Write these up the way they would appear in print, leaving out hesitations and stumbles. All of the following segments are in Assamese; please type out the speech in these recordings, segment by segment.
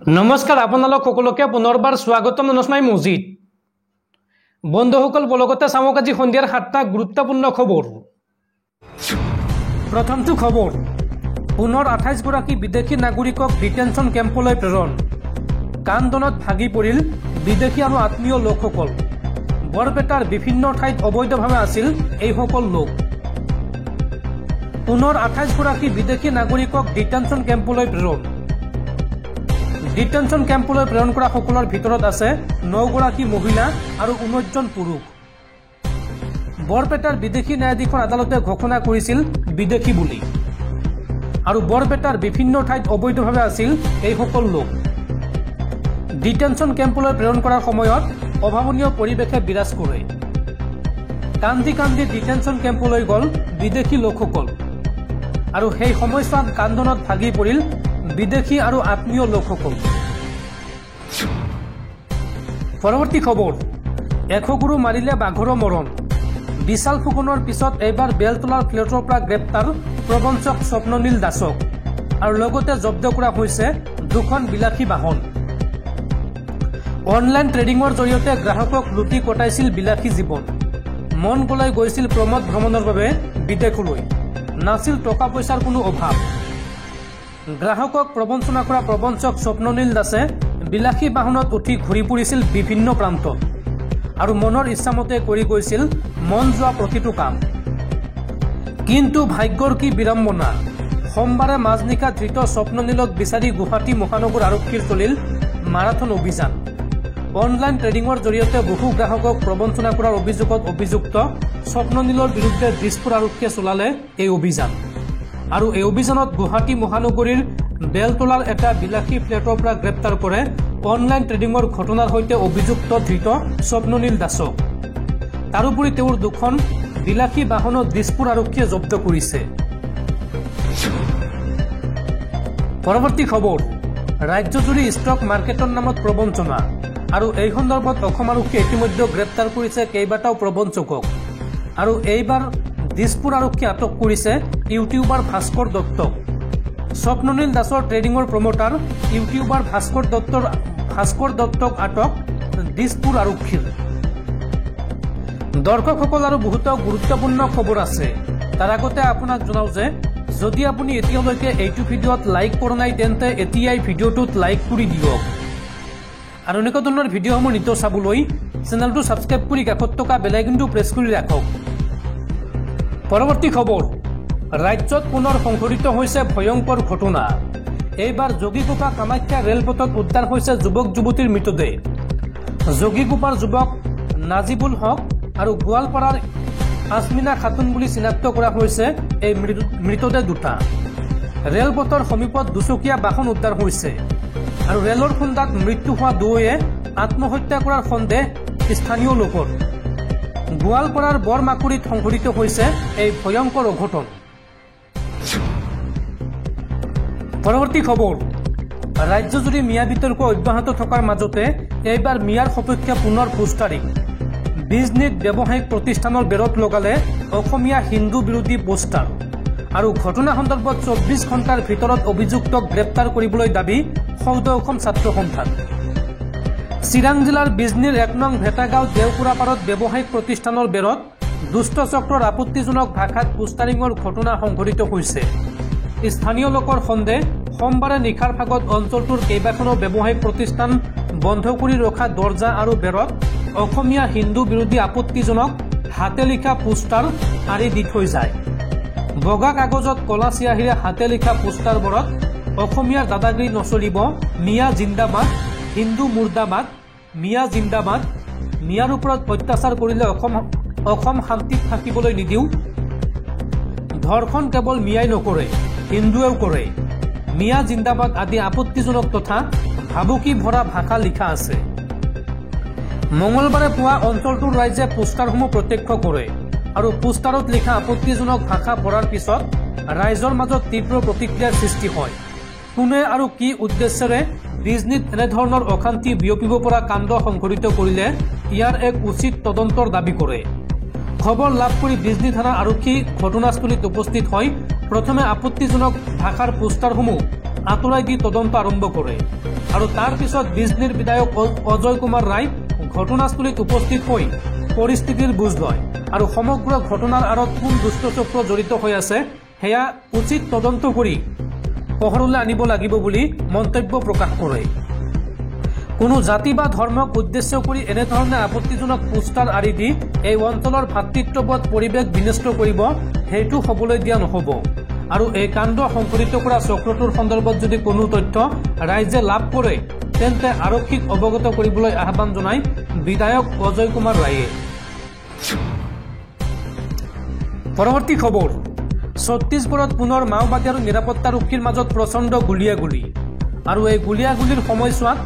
नमस्कार आपनालोक सकलोके पुनर्बार स्वागतम ननस्माई मजिद बंधुসকল बलगते चामक আজি सन्धियार 7টা गुरुत्वपूर्ण खबर। प्रथमটো खबर पुनर 28 गराकी विदेशी नागरिকক डिटेंशन कैम्पলৈ प्रेरण। कांदনত भागी परिल विदेशी और आत्मीय लोकসকল। बरपेटार विभिन्न ठाईत अवैधभावे आसिल এই সকল लोक। पुनर 28 गराकी विदेशी नागरिকক डिटेंशन कैम्पলৈ प्रेरण। डिटेंशन कैम्पলৈ प्रेरण কৰা সকলৰ ভিতৰত আছে 9 গৰাকী মহিলা আৰু 19 জন পুৰুষ। বৰপেটাৰ বিদেশী ন্যায়াধীশৰ আদালতে ঘোষণা কৰিছিল বিদেশী বুলি আৰু বৰপেটাৰ বিভিন্ন ঠাইত অবৈধভাৱে আছিল এই সকল লোক। ডিটেনশন কেম্পলৈ প্ৰেৰণ কৰাৰ সময়ত অভাৱনীয় পৰিৱেশে বিৰাজ কৰে। কান্দি কান্দি ডিটেনশন কেম্পলৈ গল বিদেশী লোকসকল আৰু সেই সময়ছোৱাত কান্দনত ভাগি পৰিল विदेशी और आत्मीय लोकসকল। परवर्ती खबर 100 गुरु मारिले बाघर मरण। विशाल फुकনৰ পিছত এবাৰ বেলতলাৰ ফ্লেটৰ পৰা গ্ৰেপ্তাৰ প্ৰবঞ্চক স্বপ্ননীল দাসক আৰু লগতে জব্দ কৰা হৈছে দুখন বিলাসী বাহন। অনলাইন ট্ৰেডিংৰ জৰিয়তে গ্ৰাহকক লুটি কটাইছিল বিলাসী জীৱন। মন গলাই গৈছিল প্ৰমোদ ভ্ৰমণৰ বাবে বিদেশলৈ। নাছিল টকা পইচাৰ কোনো অভাৱ। গ্ৰাহকক প্ৰবঞ্চনা কৰা প্ৰবঞ্চক স্বপ্ননীল দাসে বিলাসী বাহনত উঠি ঘূৰি ফুৰিছিল বিভিন্ন প্ৰান্তত আৰু মনৰ ইচ্ছামতে কৰি গৈছিল মন যোৱা প্ৰতিটো কাম। কিন্তু ভাগ্যৰ কি বিড়ম্বনা, সোমবাৰে মাজনিশা ধৃত স্বপ্ননীলক বিচাৰি গুৱাহাটী মহানগৰ আৰক্ষীৰ চলিল মাৰাথন অভিযান। অনলাইন ট্ৰেডিংৰ জৰিয়তে বহু গ্ৰাহকক প্ৰবঞ্চনা কৰাৰ অভিযোগত অভিযুক্ত স্বপ্ননীলৰ বিৰুদ্ধে দিছপুৰ আৰক্ষীয়ে চলালে এই অভিযান আৰু এই অভিযানত গুৱাহাটী মহানগৰীৰ বেলতলাৰ এটা বিলাসী ফ্লেটৰ পৰা গ্ৰেপ্তাৰ কৰে অনলাইন ট্ৰেডিংৰ ঘটনাৰ সৈতে অভিযুক্ত ধৃত স্বপ্ননীল দাসক। তাৰোপৰি তেওঁৰ দুখন বিলাসী বাহনত দিছপুৰ আৰক্ষীয়ে জব্দ কৰিছে। পৰৱৰ্তী খবৰ ৰাজ্যজুৰি ষ্টক মাৰ্কেটৰ নামত প্ৰবঞ্চনা আৰু এই সন্দৰ্ভত অসম আৰক্ষীয়ে ইতিমধ্যে গ্ৰেপ্তাৰ কৰিছে কেইবাটাও প্ৰবঞ্চকক আৰু এইবাৰ দিছপুৰ আৰক্ষীয়ে আটক কৰিছে ইউটিউবাৰ ভাস্কৰ দত্তক। স্বপ্ননীল দাসৰ ট্ৰেডিংৰ প্ৰমোটাৰ ইউটিউবাৰ ভাস্কৰ দত্তক আটক দিছপুৰ আৰক্ষীৰ। দৰ্শকসকল আৰু বহুতো গুৰুত্বপূৰ্ণ খবৰ আছে। তাৰ আগতে আপোনাক জনাও যে যদি আপুনি এতিয়ালৈকে এইটো ভিডিঅ'ত লাইক কৰা নাই তেন্তে এতিয়াই ভিডিঅ'টোত লাইক কৰি দিয়ক আৰু এনেকুৱা ধৰণৰ ভিডিঅ'সমূহ নিতৌ চাবলৈ চেনেলটো ছাবস্ক্ৰাইব কৰি কাষত থকা বেল আইকনটো প্ৰেছ কৰি ৰাখক। পৰৱৰ্তী খবৰ ৰাজ্যত পুনৰ সংঘটিত হৈছে ভয়ংকৰ ঘটনা। এইবাৰ যোগীঘোপা কামাখ্যা ৰেলপথত উদ্ধাৰ হৈছে যুৱক যুৱতীৰ মৃতদেহ। যোগীঘোপাৰ যুৱক নাজিবুল হক আৰু গোৱালপাৰাৰ আজমিনা খাতুন বুলি চিনাক্ত কৰা হৈছে এই মৃতদেহ দুটা। ৰেলপথৰ সমীপত দুচকীয়া বাহন উদ্ধাৰ হৈছে আৰু ৰেলৰ খুন্দাত মৃত্যু হোৱা দুয়োয়ে আত্মহত্যা কৰাৰ সন্দেহ স্থানীয় লোকৰ। গোৱালপাৰাৰ বৰমাকুৰিত সংঘটিত হৈছে এই ভয়ংকৰ অঘটন। পৰৱৰ্তী খবৰ ৰাজ্যজুৰি মিয়া বিতৰ্ক অব্যাহত থকাৰ মাজতে এইবাৰ মিয়াৰ সপক্ষে পুনৰ পোষ্টাৰিং। বিজনেছ ব্যৱসায়িক প্ৰতিষ্ঠানৰ বেৰত লগালে অসমীয়া হিন্দু বিৰোধী পোষ্টাৰ আৰু ঘটনা সন্দৰ্ভত 24 ঘণ্টাৰ ভিতৰত অভিযুক্তক গ্ৰেপ্তাৰ কৰিবলৈ দাবী সৌদ অসম ছাত্ৰ সন্থাৰ। চিৰাং জিলাৰ বিজনীৰ 1 নং ভেটাগাঁও দেওকুৰাপাৰত ব্যৱসায়িক প্ৰতিষ্ঠানৰ বেৰত দুষ্ট চক্ৰৰ আপত্তিজনক ভাষাত পোষ্টাৰিঙৰ ঘটনা সংঘটিত হৈছে। স্থানীয় লোকৰ সন্দেহ সোমবাৰে নিশাৰ ভাগত অঞ্চলটোৰ কেইবাখনো ব্যৱসায়িক প্ৰতিষ্ঠান বন্ধ কৰি ৰখা দৰ্জা আৰু বেৰত অসমীয়া হিন্দু বিৰোধী আপত্তিজনক হাতে লিখা পোষ্টাৰ আঁৰি দি থৈ যায়। বগা কাগজত কলা চিয়াহীৰে হাতে লিখা পোষ্টাৰবোৰত অসমীয়াৰ দাদাগিৰি নচলিব, মিয়া জিন্দাবাদ, হিন্দু মুৰ্দাবাদ, মিয়া জিন্দাবাদ, মিয়াৰ ওপৰত অত্যাচাৰ কৰিলে অসম শান্তিত থাকিবলৈ নিদিওঁ, ধৰ্ষণ কেৱল মিয়াই নকৰে হিন্দুৱেও কৰে, মিয়া জিন্দাবাদ আদি আপত্তিজনক তথা ভাবুকি ভৰা ভাষা লিখা আছে। মঙলবাৰে পুৱা অঞ্চলটোৰ ৰাইজে পোষ্টাৰসমূহ প্ৰত্যক্ষ কৰে আৰু পোষ্টাৰত লিখা আপত্তিজনক ভাষা পঢ়াৰ পিছত ৰাইজৰ মাজত তীব্ৰ প্ৰতিক্ৰিয়াৰ সৃষ্টি হয়। কোনে আৰু কি উদ্দেশ্যেৰে বিজনীত এনেধৰণৰ অশান্তি বিয়পিব পৰা কাণ্ড সংঘটিত কৰিলে ইয়াৰ এক উচিত তদন্তৰ দাবী কৰে। খবৰ লাভ কৰি বিজনী থানাৰ আৰক্ষী ঘটনাস্থলীত উপস্থিত হয় প্ৰথমে আপত্তিজনক ভাষাৰ পোষ্টাৰসমূহ আঁতৰাই দি তদন্ত আৰম্ভ কৰে। আৰু তাৰ পিছত বিজনীৰ বিধায়ক অজয় কুমাৰ ৰায় ঘটনাস্থলীত উপস্থিত হৈ পৰিস্থিতিৰ বুজ লয় আৰু সমগ্ৰ ঘটনাৰ আঁৰত কোন দুষ্টচক্ৰ জড়িত হৈ আছে সেয়া উচিত তদন্ত কৰি পোহৰলৈ আনিব লাগিব বুলি মন্তব্য প্ৰকাশ কৰে। কোনো জাতি বা ধৰ্মক উদ্দেশ্য কৰি এনেধৰণে আপত্তিজনক পোষ্টাৰ আঁৰি দি এই অঞ্চলৰ ভাতৃত্ববোধ পৰিৱেশ বিনষ্ট কৰিব সেইটো হ'বলৈ দিয়া নহ'ব আৰু এই কাণ্ড সংঘটিত কৰা চক্ৰটোৰ সন্দৰ্ভত যদি কোনো তথ্য ৰাইজে লাভ কৰে তেন্তে আৰক্ষীক অৱগত কৰিবলৈ আহ্বান জনায় বিধায়ক অজয় কুমাৰ ৰায়ে। পৰৱৰ্তী খবৰ, ছত্তীশগড়ত পুনৰ মাওবাদী আৰু নিৰাপত্তাৰক্ষীৰ মাজত প্ৰচণ্ড গুলীয়াগুলী আৰু এই গুলীয়াগুলীৰ সময়ছোৱাত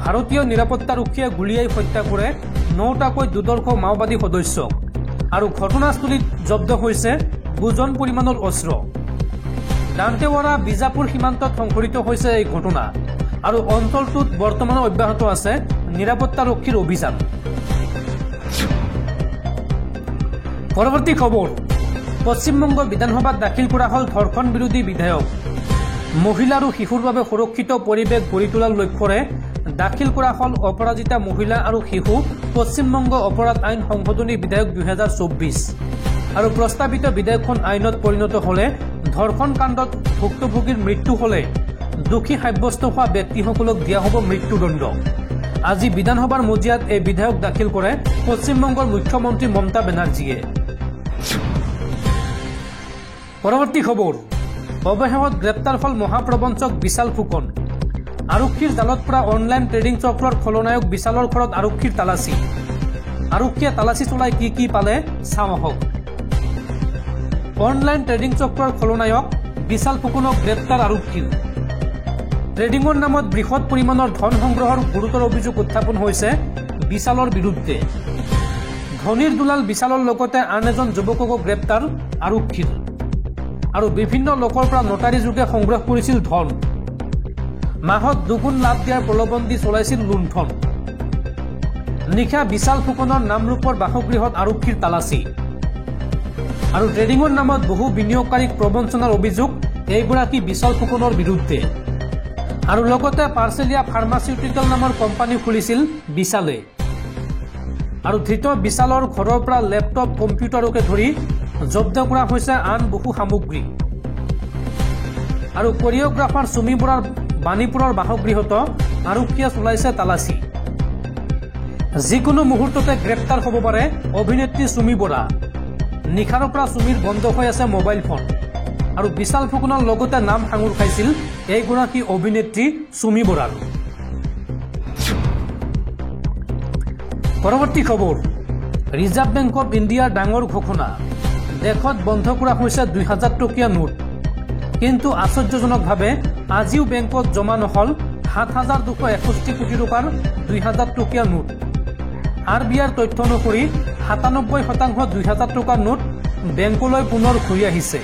ভাৰতীয় নিৰাপত্তাৰক্ষীয়ে গুলীয়াই হত্যা কৰে 9টাকৈ দুৰ্ধৰ্ষ মাওবাদী সদস্যক আৰু ঘটনাস্থলীত জব্দ হৈছে বুজন পৰিমাণৰ অস্ত্ৰ। দান্তেৱাৰা বিজাপুৰ সীমান্তত সংঘটিত হৈছে এই ঘটনা আৰু অঞ্চলটোত বৰ্তমান অব্যাহত আছে নিৰাপত্তাৰক্ষীৰ অভিযান। পৰৱৰ্তী খবৰ, পশ্চিমবংগ বিধানসভাত দাখিল কৰা হ'ল ধৰ্ষণ বিৰোধী বিধেয়ক। মহিলা আৰু শিশুৰ বাবে সুৰক্ষিত পৰিৱেশ গঢ়ি তোলাৰ লক্ষ্যৰে দাখিল কৰা হ'ল অপৰাজিতা মহিলা আৰু শিশু পশ্চিমবংগ অপৰাধ আইন সংশোধনী বিধেয়ক 2024 আৰু প্ৰস্তাৱিত বিধেয়কখন আইনত পৰিণত হ'লে ধৰ্ষণ কাণ্ডত ভুক্তভোগীৰ মৃত্যু হ'লে দোষী সাব্যস্ত হোৱা ব্যক্তিসকলক দিয়া হ'ব মৃত্যুদণ্ড। আজি বিধানসভাৰ মজিয়াত এই বিধেয়ক দাখিল কৰে পশ্চিমবংগৰ মুখ্যমন্ত্ৰী মমতা বেনাৰ্জীয়ে। পৰৱৰ্তী খবৰ, অৱশেষত গ্ৰেপ্তাৰ হ'ল মহাপ্ৰবঞ্চক বিশাল ফুকন। আৰক্ষীৰ জালত পৰা অনলাইন ট্ৰেডিং চক্ৰৰ খলনায়ক বিশালৰ ঘৰত আৰক্ষীৰ তালাচী। আৰক্ষীয়ে তালাচী চলাই কি পালে চাওঁ আহক। অনলাইন ট্ৰেডিং চক্ৰৰ খলনায়ক বিশাল ফুকনক গ্ৰেপ্তাৰ আৰক্ষীৰ। ট্ৰেডিঙৰ নামত বৃহৎ পৰিমাণৰ ধন সংগ্ৰহৰ গুৰুতৰ অভিযোগ উত্থাপন হৈছে বিশালৰ বিৰুদ্ধে। ধনীৰ দুলাল বিশালৰ লগতে আন এজন যুৱককো গ্ৰেপ্তাৰ আৰক্ষীৰ আৰু বিভিন্ন লোকৰ পৰা নটাৰী যোগে সংগ্ৰহ কৰিছিল ধন। মাহত দুগুণ লাভ দিয়াৰ প্ৰলোভন দি চলাইছিল লুণ্ঠন। নিশা বিশাল ফুকনৰ নামৰূপৰ বাসগৃহত আৰক্ষীৰ তালাচী আৰু ট্ৰেডিঙৰ নামত বহু বিনিয়োগকাৰীক প্ৰবঞ্চনাৰ অভিযোগ এইগৰাকী বিশাল ফুকনৰ বিৰুদ্ধে আৰু লগতে পাৰ্চেলিয়া ফাৰ্মাচিউটিকেল নামৰ কোম্পানী খুলিছিল বিশালে আৰু ধৃত বিশালৰ ঘৰৰ পৰা লেপটপ কম্পিউটাৰকে ধৰি জব্দ কৰা হৈছে আন বহু সামগ্ৰী আৰু কৰিঅগ্ৰাফাৰ সুমি বৰাৰ বাণীপুৰৰ বাসগৃহত আৰক্ষীয়ে চলাইছে তালাচী। যিকোনো মুহূৰ্ততে গ্ৰেপ্তাৰ হ'ব পাৰে অভিনেত্ৰী সুমি বৰা। নিশাৰ পৰা সুমিৰ বন্ধ হৈ আছে মোবাইল ফোন আৰু বিশাল ফুকনৰ লগতে নাম সাঙুৰ খাইছিল এইগৰাকী অভিনেত্ৰী সুমি বৰাৰ। পৰৱৰ্তী খবৰ, ৰিজাৰ্ভ বেংক অৱ ইণ্ডিয়াৰ ডাঙৰ ঘোষণা। দেশত বন্ধ কৰা হৈছে 2000 টকীয়া নোট, কিন্তু আশ্চৰ্যজনকভাৱে আজিও বেংকত জমা নহ'ল 7,261 কোটি টকাৰ 2000 টকীয়া নোট। RBIৰ তথ্য অনুসৰি 97% 2000 টকাৰ নোট বেংকলৈ পুনৰ ঘূৰি আহিছে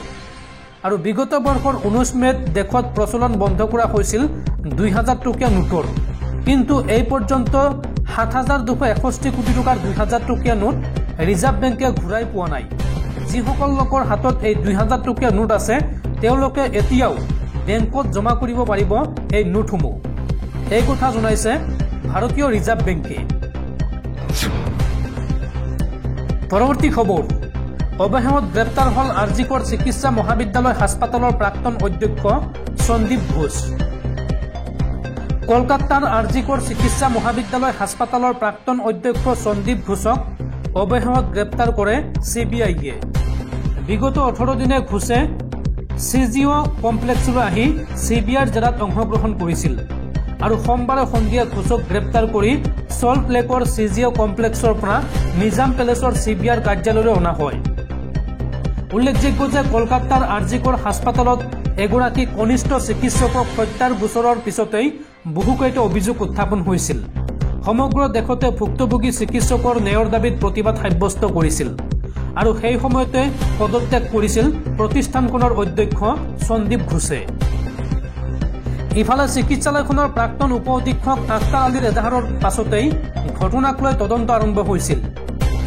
আৰু বিগত বৰ্ষৰ 19 মেত দেশত প্ৰচলন বন্ধ কৰা হৈছিল 2000 টকীয়া নোটৰ, কিন্তু এই পৰ্যন্ত 7,261 কোটি টকাৰ 2000 টকীয়া নোট ৰিজাৰ্ভ বেংকে ঘূৰাই পোৱা নাই। যিসকল লোকৰ হাতত এই 2000 টকীয়া নোট আছে তেওঁলোকে এতিয়াও বেংকত জমা কৰিব পাৰিব এই নোটসমূহ, এই কথা জনাইছে ভাৰতীয় ৰিজাৰ্ভ বেংকে। পৰৱৰ্তী খবৰ, অৱশেষত গ্ৰেপ্তাৰ হ'ল আৰজিকৰ চিকিৎসা মহাবিদ্যালয় হাস্পাতালৰ প্ৰাক্তন অধ্যক্ষ সন্দীপ ঘোষ। কলকাতাৰ আৰজিকৰ চিকিৎসা মহাবিদ্যালয় হাস্পাতালৰ প্ৰাক্তন অধ্যক্ষ সন্দীপ ঘোষক অৱশেষত গ্ৰেপ্তাৰ কৰে CBIয়ে। বিগত 18 দিনে ঘোষে CGO কমপ্লেক্সলৈ আহি CBIৰ জেৰাত অংশগ্ৰহণ কৰিছিল আৰু সোমবাৰে সন্ধিয়া ঘোষক গ্ৰেপ্তাৰ কৰি সল্ট লেকৰ CGO কমপ্লেক্সৰ পৰা নিজাম পেলেচৰ CBIৰ কাৰ্যালয়লৈ অনা হয়। উল্লেখযোগ্য যে কলকাতাৰ আৰজিকৰ হাস্পাতালত এগৰাকী কনিষ্ঠ চিকিৎসকক হত্যাৰ গোচৰৰ পিছতেই বহুকেইটা অভিযোগ উত্থাপন হৈছিল। সমগ্ৰ দেশতে ভুক্তভোগী চিকিৎসকৰ ন্যায়ৰ দাবীত প্ৰতিবাদ সাব্যস্ত কৰিছিল আৰু সেই সময়তে পদত্যাগ কৰিছিল প্ৰতিষ্ঠানখনৰ অধ্যক্ষ সন্দীপ ঘোষে। ইফালে চিকিৎসালয়খনৰ প্ৰাক্তন উপ অধীক্ষক আখতাৰ আলীৰ এজাহাৰৰ পাছতেই ঘটনাক লৈ তদন্ত আৰম্ভ হৈছিল।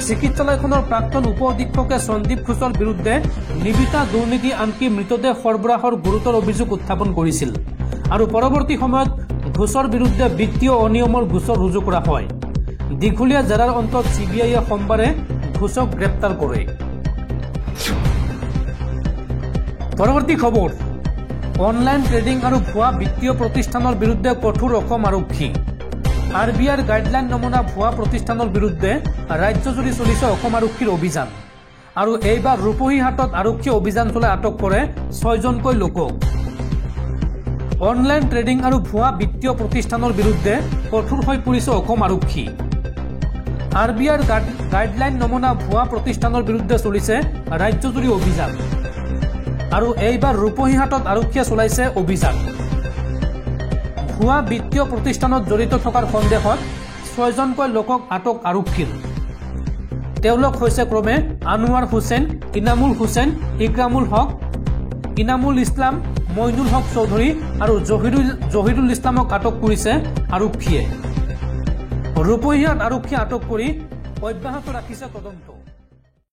চিকিৎসালয়খনৰ প্ৰাক্তন উপ অধীক্ষকে সন্দীপ ঘোষৰ বিৰুদ্ধে নিবিতা দুৰ্নীতি আনকি মৃতদেহ সৰবৰাহৰ গুৰুতৰ অভিযোগ উত্থাপন কৰিছিল আৰু পৰৱৰ্তী সময়ত ঘোষৰ বিৰুদ্ধে বিত্তীয় অনিয়মৰ গোচৰ ৰুজু কৰা হয়। দীঘলীয়া জেৰাৰ অন্তত CBIয়ে সোমবাৰে ঘোষক গ্ৰেপ্তাৰ কৰে। পৰৱৰ্তী খবৰ, অনলাইন ট্ৰেডিং আৰু ভুৱা বিত্তীয় প্ৰতিষ্ঠানৰ বিৰুদ্ধে কঠোৰ অসম আৰক্ষী। RBIৰ গাইডলাইন নমুনা ভুৱা প্ৰতিষ্ঠানৰ বিৰুদ্ধে ৰাজ্যজুৰি চলিছে অসম আৰক্ষীৰ অভিযান। আৰু এইবাৰ ৰূপহীহাটত আৰক্ষীয়ে অভিযান চলাই আটক কৰে 6জনকৈ লোকক। অনলাইন ট্ৰেডিং আৰু ভুৱা বিত্তীয় প্ৰতিষ্ঠানৰ বিৰুদ্ধে কঠোৰ হৈ পৰিছে অসম আৰক্ষী। RBIৰ গাইডলাইন নমুনা ভুৱা প্ৰতিষ্ঠানৰ বিৰুদ্ধে চলিছে ৰাজ্যজুৰি অভিযান। আৰু এইবাৰ ৰূপহীহাটত আৰক্ষীয়ে চলাইছে অভিযান। ভুৱা বিত্তীয় প্ৰতিষ্ঠানত জড়িত থকাৰ সন্দেহত 6জনকৈ লোকক আটক আৰক্ষীৰ। তেওঁলোক হৈছে ক্ৰমে আনোৱাৰ হুছেইন, ইনামুল হুছেইন, ইকৰামুল হক, ইনামুল ইছলাম, মইনুল হক চৌধুৰী আৰু জহিৰুল ইছলামক আটক কৰিছে আৰক্ষীয়ে। ৰূপহীহাট আৰক্ষীয়ে আটক কৰি অব্যাহত ৰাখিছে তদন্ত।